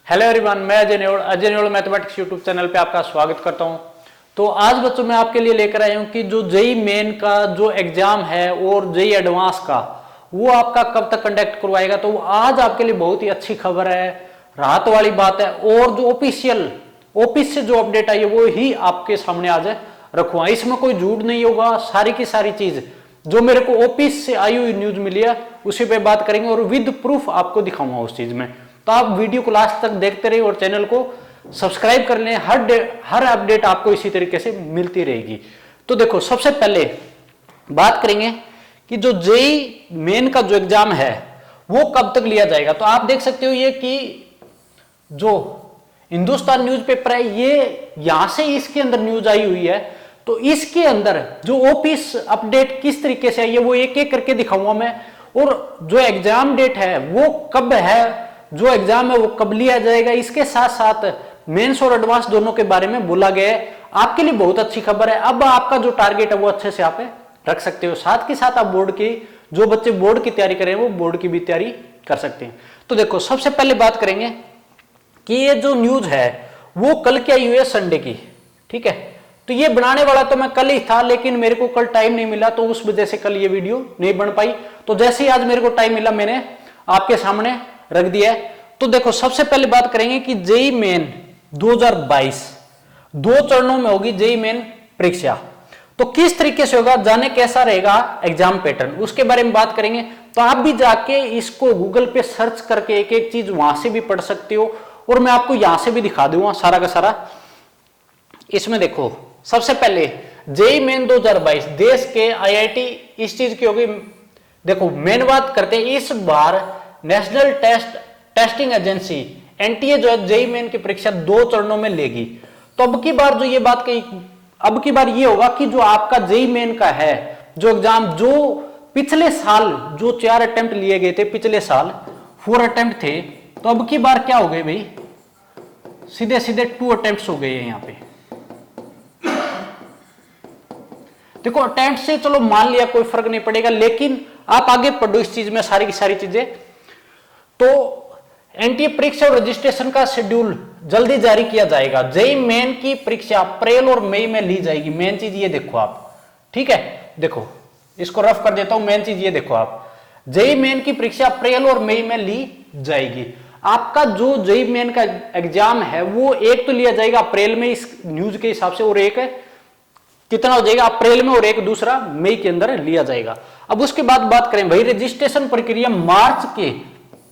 Hello everyone, मैं Ajay न्योड़ mathematics YouTube channel पे आपका स्वागत करता हूं। तो आज बच्चों मैं आपके लिए लेकर आया हूं कि जो जेई मेन का जो एग्जाम है और जेई एडवांस का वो आपका कब तक कंडक्ट करवाएगा। तो आज आपके लिए बहुत ही अच्छी खबर है, राहत वाली बात है। और जो ऑफिस से जो अपडेट आई है वो ही आपके सामने आज रखूंगा। इसमें कोई झूठ नहीं होगा, सारी की सारी चीज जो मेरे को ऑफिस से आई हुई न्यूज मिली है उसी पे बात करेंगे और विद प्रूफ आपको दिखाऊंगा उस चीज में। तो आप वीडियो को लास्ट तक देखते रहिए और चैनल को सब्सक्राइब कर लें। हर अपडेट आपको इसी तरीके से मिलती रहेगी। तो देखो, सबसे पहले बात करेंगे कि जो जेई मेन का जो एग्जाम है वो कब तक लिया जाएगा। तो आप देख सकते हो ये कि जो हिंदुस्तान न्यूज़पेपर है ये यहां से इसके अंदर न्यूज आई हुई है। तो इसके अंदर जो ऑफिस अपडेट किस तरीके से आई है वो एक एक करके दिखाऊंगा मैं। और जो एग्जाम डेट है वो कब है, जो एग्जाम है वो कब लिया जाएगा, इसके साथ साथ मेंस और एडवांस दोनों के बारे में बोला गया है। आपके लिए बहुत अच्छी खबर है। अब आपका जो टारगेट है वो अच्छे से आप रख सकते हो। साथ के साथ आप बोर्ड की, जो बच्चे बोर्ड की तैयारी करें वो बोर्ड की भी तैयारी कर सकते हैं। तो देखो, सबसे पहले बात करेंगे कि ये जो न्यूज है वो कल की आई हुई है, संडे की। ठीक है, तो ये बनाने वाला तो मैं कल ही था, लेकिन मेरे को कल टाइम नहीं मिला, तो उस वजह से कल ये वीडियो नहीं बन पाई। तो जैसे ही आज मेरे को टाइम मिला मैंने आपके सामने रख दिया है। तो देखो, सबसे पहले बात करेंगे कि जेई मेन 2022 दो चरणों में होगी जेई मेन परीक्षा। तो किस तरीके से होगा, जाने कैसा रहेगा एग्जाम पैटर्न, उसके बारे में बात करेंगे। तो आप भी जाके इसको गूगल पे सर्च करके एक एक चीज वहां से भी पढ़ सकते हो और मैं आपको यहां से भी दिखा दूंगा सारा का सारा। इसमें देखो, सबसे पहले जेई मेन 2022 देश के आईआईटी इस चीज की होगी। देखो, मेन बात करते हैं, इस बार नेशनल टेस्टिंग एजेंसी एनटीए जो है जेई मेन की परीक्षा दो चरणों में लेगी। तो अब की बार जो ये बात कही, अब की बार ये होगा कि जो आपका जेई मेन का है जो एग्जाम, जो पिछले साल जो 4 अटेम्प्ट लिए गए थे, पिछले साल 4 अटेम्प्ट थे, तो अब की बार क्या हो गए भाई, सीधे सीधे 2 अटेम्प्ट हो गए हैं यहाँ पे। देखो, अटेम्प्ट से चलो मान लिया कोई फर्क नहीं पड़ेगा, लेकिन आप आगे पढ़ो इस चीज में सारी की सारी चीजें। तो एनटीए परीक्षा और रजिस्ट्रेशन का शेड्यूल जल्दी जारी किया जाएगा। जेई मेन की परीक्षा अप्रैल और मई में ली जाएगी। मेन चीज ये देखो आप, ठीक है, देखो इसको रफ कर देता हूं। मेन चीज ये देखो आप, जेई मेन की परीक्षा अप्रैल और मई में ली जाएगी। आपका जो जेई मेन का एग्जाम है वो एक तो लिया जाएगा अप्रैल में इस न्यूज के हिसाब से, और एक कितना हो जाएगा अप्रैल में, और एक दूसरा मई के अंदर लिया जाएगा। अब उसके बाद बात करें भाई, रजिस्ट्रेशन प्रक्रिया मार्च के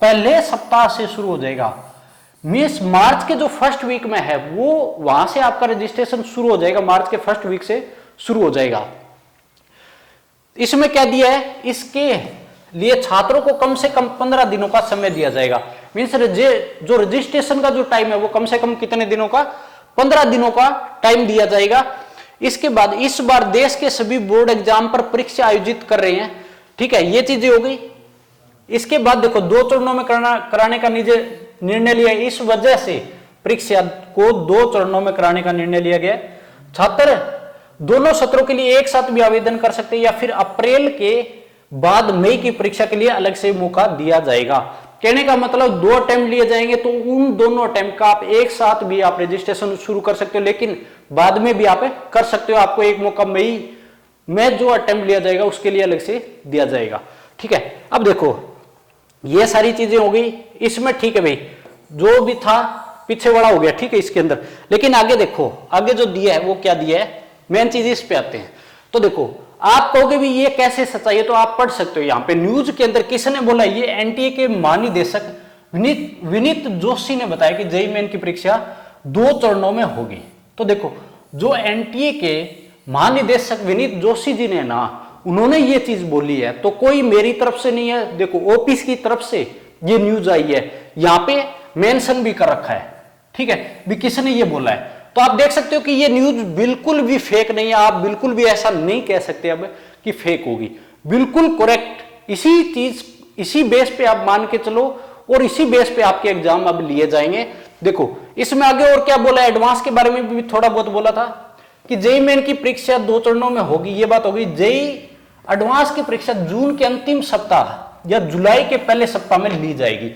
पहले सप्ताह से शुरू हो जाएगा। मींस मार्च के जो फर्स्ट वीक में है वो वहां से आपका रजिस्ट्रेशन शुरू हो जाएगा, मार्च के फर्स्ट वीक से शुरू हो जाएगा। इसमें क्या दिया है, इसके लिए छात्रों को कम से कम 15 दिनों का समय दिया जाएगा। मींस जो रजिस्ट्रेशन का जो टाइम है वो कम से कम कितने दिनों का, 15 दिनों का टाइम दिया जाएगा। इसके बाद इस बार देश के सभी बोर्ड एग्जाम पर परीक्षा आयोजित कर रहे हैं। ठीक है, ये चीजें हो गई। इसके बाद देखो, दो चरणों में कराने का निर्णय लिया। इस वजह से परीक्षा को दो चरणों में कराने का निर्णय लिया गया। छात्र दोनों सत्रों के लिए एक साथ भी आवेदन कर सकते हैं या फिर अप्रैल के बाद मई की परीक्षा के लिए अलग से मौका दिया जाएगा। कहने का मतलब 2 अटेम्प्ट लिए जाएंगे तो उन दोनों अटेम्प्ट का आप एक साथ भी आप रजिस्ट्रेशन शुरू कर सकते हो, लेकिन बाद में भी आप कर सकते हो। आपको एक मौका मई में जो अटेम्प्ट लिया जाएगा उसके लिए अलग से दिया जाएगा। ठीक है, अब देखो ये सारी चीजें हो गई इसमें। ठीक है भाई, जो भी था पीछे वाला हो गया, ठीक है इसके अंदर। लेकिन आगे देखो, आगे जो दिया है वो क्या दिया है, मेन चीज इस पे आते हैं। तो देखो, आप कहोगे भी ये कैसे सच्चाई है, तो आप पढ़ सकते हो यहाँ पे न्यूज के अंदर किसने बोला। ये एनटीए के महानिदेशक विनीत जोशी ने बताया कि जेई मेन की परीक्षा 2 चरणों में होगी। तो देखो, जो एनटीए के महानिदेशक विनीत जोशी जी ने ना, उन्होंने ये चीज बोली है, तो कोई मेरी तरफ से नहीं है। देखो, ऑफिस की तरफ से ये न्यूज आई है, यहाँ पे मेंशन भी कर रखा है। ठीक है, भी किसने ये बोला है। तो आप देख सकते हो कि ये न्यूज बिल्कुल भी फेक नहीं है। आप बिल्कुल भी ऐसा नहीं कह सकते अब कि फेक होगी, बिल्कुल करेक्ट। इसी बेस पे आप मान के चलो और इसी बेस पे आपके एग्जाम अब लिए जाएंगे। देखो, इसमें आगे और क्या बोला, एडवांस के बारे में भी थोड़ा बहुत बोला था कि जेई मेन की परीक्षा 2 चरणों में होगी, ये बात होगी। जेई एडवांस की परीक्षा जून के अंतिम सप्ताह या जुलाई के पहले सप्ताह में ली जाएगी।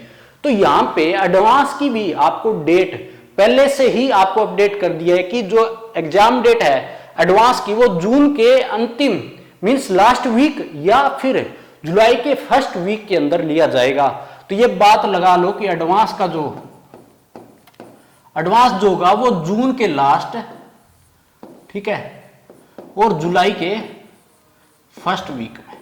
तो यहां पे एडवांस की भी आपको डेट पहले से ही आपको अपडेट कर दिया है कि जो एग्जाम डेट है एडवांस की वो जून के अंतिम मींस लास्ट वीक या फिर जुलाई के फर्स्ट वीक के अंदर लिया जाएगा। तो ये बात लगा लो कि एडवांस जो होगा वो जून के लास्ट, ठीक है, और जुलाई के फर्स्ट वीक में।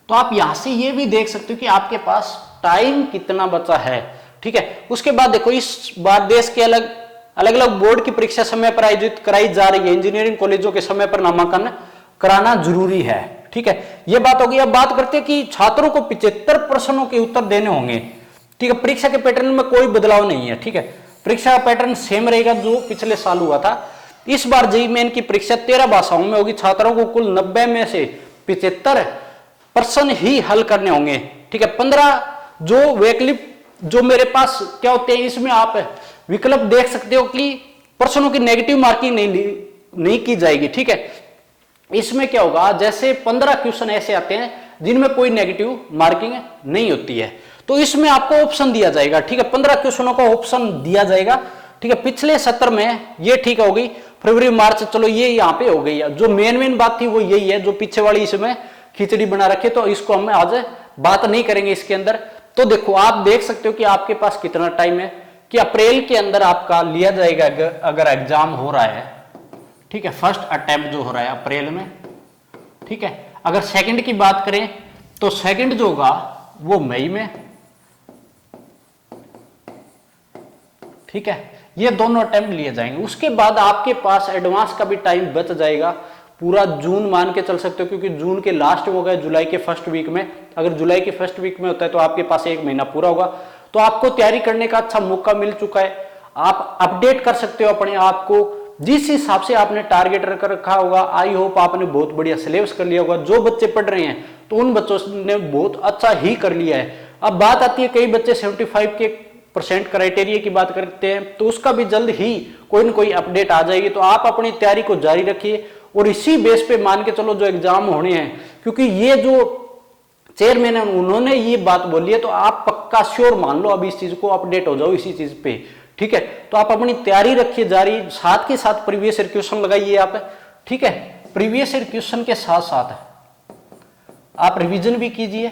तो आप यहां से ये भी देख सकते हो कि आपके पास टाइम कितना बचा है, ठीक है। उसके बाद देखो इस बार देश के अलग अलग बोर्ड की परीक्षा समय पर आयोजित कराई जा रही है। इंजीनियरिंग कॉलेजों के समय पर नामांकन कराना जरूरी है, ठीक है। यह बात होगी। अब बात करते हैं कि छात्रों को 75 प्रश्नों के उत्तर देने होंगे, ठीक है। परीक्षा के पैटर्न में कोई बदलाव नहीं है, ठीक है। परीक्षा का पैटर्न सेम रहेगा जो पिछले साल हुआ था। इस बार जेईई मेन की परीक्षा 13 भाषाओं में होगी। छात्रों को कुल 90 में से 75 प्रश्न ही हल करने होंगे, ठीक है। 15 जो वैकल्पिक जो मेरे पास क्या होते हैं, इसमें आप विकल्प देख सकते हो कि प्रश्नों की नेगेटिव मार्किंग नहीं की जाएगी, ठीक है। इसमें क्या होगा, जैसे 15 क्वेश्चन ऐसे आते हैं जिनमें कोई नेगेटिव मार्किंग नहीं होती है, तो इसमें आपको ऑप्शन दिया जाएगा, ठीक है। 15 क्वेश्चनों का ऑप्शन दिया जाएगा, ठीक है। पिछले सत्र में ये ठीक हो गई, फरवरी मार्च, चलो ये यहाँ पे हो गई। जो मेन बात थी वो यही है, जो पीछे वाली इसमें खिचड़ी बना रखी, तो इसको हम आज बात नहीं करेंगे इसके अंदर। तो देखो आप देख सकते हो कि आपके पास कितना टाइम है कि अप्रैल के अंदर आपका लिया जाएगा अगर एग्जाम हो रहा है, ठीक है। फर्स्ट अटेम्प्ट जो हो रहा है अप्रैल में, ठीक है। अगर सेकंड की बात करें तो सेकंड जो होगा वो मई में, ठीक है। ये दोनों अटेम्प्ट लिए जाएंगे। उसके बाद आपके पास एडवांस का भी टाइम बच जाएगा, पूरा जून मान के चल सकते हो, क्योंकि जून के लास्ट में होगा, जुलाई के फर्स्ट वीक में। अगर जुलाई के फर्स्ट वीक में होता है तो आपके पास 1 महीना पूरा होगा। तो आपको तैयारी करने का अच्छा मौका मिल चुका है। आप अपडेट कर सकते हो अपने आप को जिस हिसाब से आपने टारगेट रख रखा होगा। आई होप आपने बहुत बढ़िया सिलेबस कर लिया होगा। जो बच्चे पढ़ रहे हैं तो उन बच्चों ने बहुत अच्छा ही कर लिया है। अब बात आती है, कई बच्चे 75% क्राइटेरिया की बात करते हैं, तो उसका भी जल्द ही कोई ना कोई अपडेट आ जाएगी। तो आप अपनी तैयारी को जारी रखिए और इसी बेस पे मान के चलो जो एग्जाम होने हैं, क्योंकि ये जो चेयरमैन है उन्होंने ये बात बोली है, तो आप पक्का श्योर मान लो, अब इस चीज को अपडेट हो जाओ इसी चीज पे, ठीक है। तो आप अपनी तैयारी रखिए जारी, साथ के साथ प्रीवियस ईयर क्वेश्चन लगाइए आप, ठीक है। प्रीवियस ईयर क्वेश्चन के साथ साथ आप रिवीजन भी कीजिए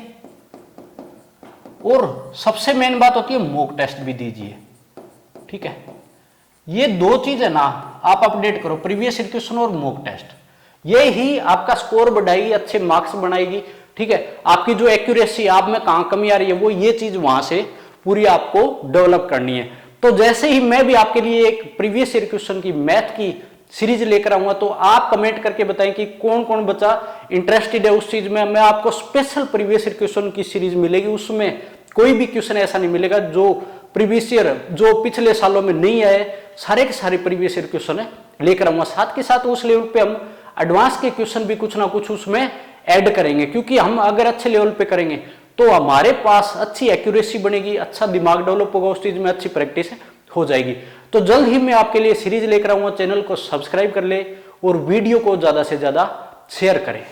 और सबसे मेन बात होती है मॉक टेस्ट भी दीजिए, ठीक है। ये दो चीज है ना, आप अपडेट करो, प्रीवियस ईयर क्वेश्चन और मॉक टेस्ट। ये ही आपका स्कोर बढ़ाएगी, अच्छे मार्क्स बनाएगी, ठीक है। आपकी जो एक्यूरेसी आप में कहां कमी आ रही है वो ये चीज वहां से पूरी आपको डेवलप करनी है। तो जैसे ही मैं भी आपके लिए एक प्रीवियस ईयर क्वेश्चन की मैथ की सीरीज लेकर आऊंगा, तो आप कमेंट करके बताएं कि कौन कौन बच्चा इंटरेस्टेड है उस चीज में। मैं आपको स्पेशल प्रीवियस ईयर क्वेश्चन की सीरीज मिलेगी, उसमें कोई भी क्वेश्चन ऐसा नहीं मिलेगा जो प्रीवियस ईयर जो पिछले सालों में नहीं आए, सारे के सारे प्रीवियस ईयर क्वेश्चन लेकर आऊंगा। साथ के साथ उस लेवल पे हम एडवांस के क्वेश्चन भी कुछ ना कुछ उसमें ऐड करेंगे, क्योंकि हम अगर अच्छे लेवल पे करेंगे तो हमारे पास अच्छी एक्यूरेसी बनेगी, अच्छा दिमाग डेवलप होगा, उस चीज में अच्छी प्रैक्टिस हो जाएगी। तो जल्द ही मैं आपके लिए सीरीज लेकर आऊंगा। चैनल को सब्सक्राइब कर ले और वीडियो को ज्यादा से ज्यादा शेयर करें।